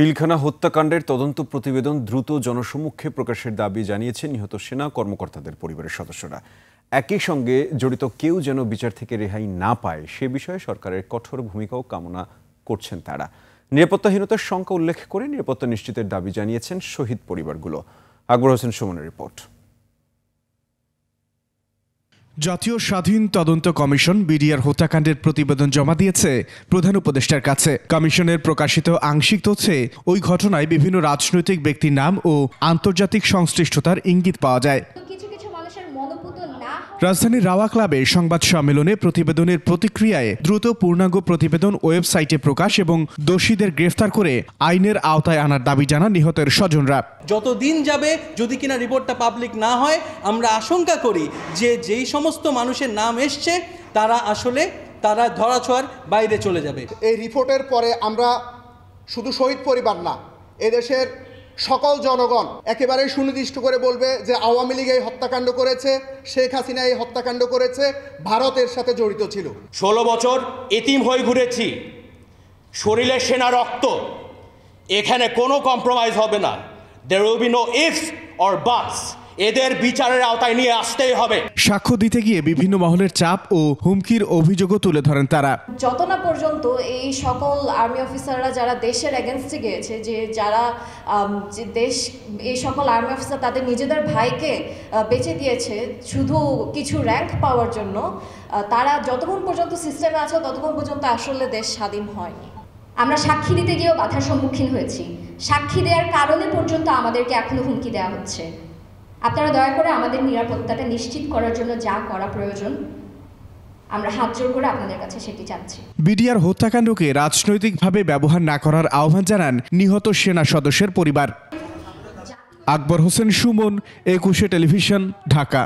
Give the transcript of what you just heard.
পিলখানা হত্যাকাণ্ডের তদন্ত প্রতিবেদন দ্রুত জনসমক্ষে প্রকাশের দাবি জানিয়েছেন নিহত সেনা কর্মকর্তাদের পরিবারের সদস্যরা। একই সঙ্গে জড়িত কেউ যেন বিচার থেকে রেহাই না পায় সে বিষয়ে সরকারের কঠোর ভূমিকাও কামনা করছেন তারা। নিরাপত্তাহীনতার সংখ্যা উল্লেখ করে নিরাপত্তা নিশ্চিতের দাবি জানিয়েছেন শহীদ পরিবারগুলো। আকবর হোসেন সুমনের রিপোর্ট। জাতীয় স্বাধীন তদন্ত কমিশন বিডিআর হত্যাকাণ্ডের প্রতিবেদন জমা দিয়েছে প্রধান উপদেষ্টার কাছে। কমিশনের প্রকাশিত আংশিক তথ্যে ওই ঘটনায় বিভিন্ন রাজনৈতিক ব্যক্তির নাম ও আন্তর্জাতিক সংশ্লিষ্টতার ইঙ্গিত পাওয়া যায়। রাজধানীর রাওয়া ক্লাবে সংবাদ সম্মেলনে প্রতিবেদনের প্রতিক্রিয়ায় দ্রুত পূর্ণাঙ্গ প্রতিবেদন ওয়েবসাইটে প্রকাশ এবং দোষীদের গ্রেফতার করে আইনের আওতায় আনার দাবি জানান নিহতের স্বজনরা। যতদিন যাবে যদি কিনা রিপোর্টটা পাবলিক না হয়, আমরা আশঙ্কা করি যে যেই সমস্ত মানুষের নাম এসছে তারা ধরাছোঁয়ার বাইরে চলে যাবে। এই রিপোর্টের পরে আমরা শুধু শহীদ পরিবার না, এদেশের সকল জনগণ একেবারে সুনির্দিষ্ট করে বলবে যে আওয়ামী লীগ এই হত্যাকাণ্ড করেছে, শেখ হাসিনা এই হত্যাকাণ্ড করেছে, ভারতের সাথে জড়িত ছিল। 16 বছর এতিম হয়ে ঘুরেছি, শরীরে সেনা রক্ত, এখানে কোনো কম্প্রোমাইজ হবে না। There will be no ifs or buts. এদের বিচারের আওতায় নিয়ে আসতেই হবে। সাক্ষ্য দিতে গিয়ে বিভিন্ন মহলের চাপ ও হুমকির অভিযোগও তুলে ধরেন তারা। যত না পর্যন্ত এই সকল আর্মি অফিসাররা যারা দেশের এগেনস্টে গিয়েছে, এই সকল আর্মি অফিসার তাদের নিজেদের ভাইকে বেঁচে দিয়েছে শুধু কিছু র্যাঙ্ক পাওয়ার জন্য, তারা যতক্ষণ পর্যন্ত সিস্টেমে আছে ততক্ষণ পর্যন্ত আসলে দেশ স্বাধীন হয়নি। আমরা সাক্ষী দিতে গিয়েও বাধার সম্মুখীন হয়েছি। সাক্ষী দেওয়ার কারণে পর্যন্ত আমাদেরকে এখনো হুমকি দেওয়া হচ্ছে। আপনারা দয়া করে আমাদের নিরাপত্তাটা নিশ্চিত করার জন্য যা করা প্রয়োজন আমরা হাত জোর করে আপনাদের কাছে সেটি চাচ্ছি। বিডিআর হত্যাকাণ্ডকে রাজনৈতিকভাবে ব্যবহার না করার আহ্বান জানান নিহত সেনা সদস্যের পরিবার। আকবর হোসেন সুমন, 21 টেলিভিশন, ঢাকা।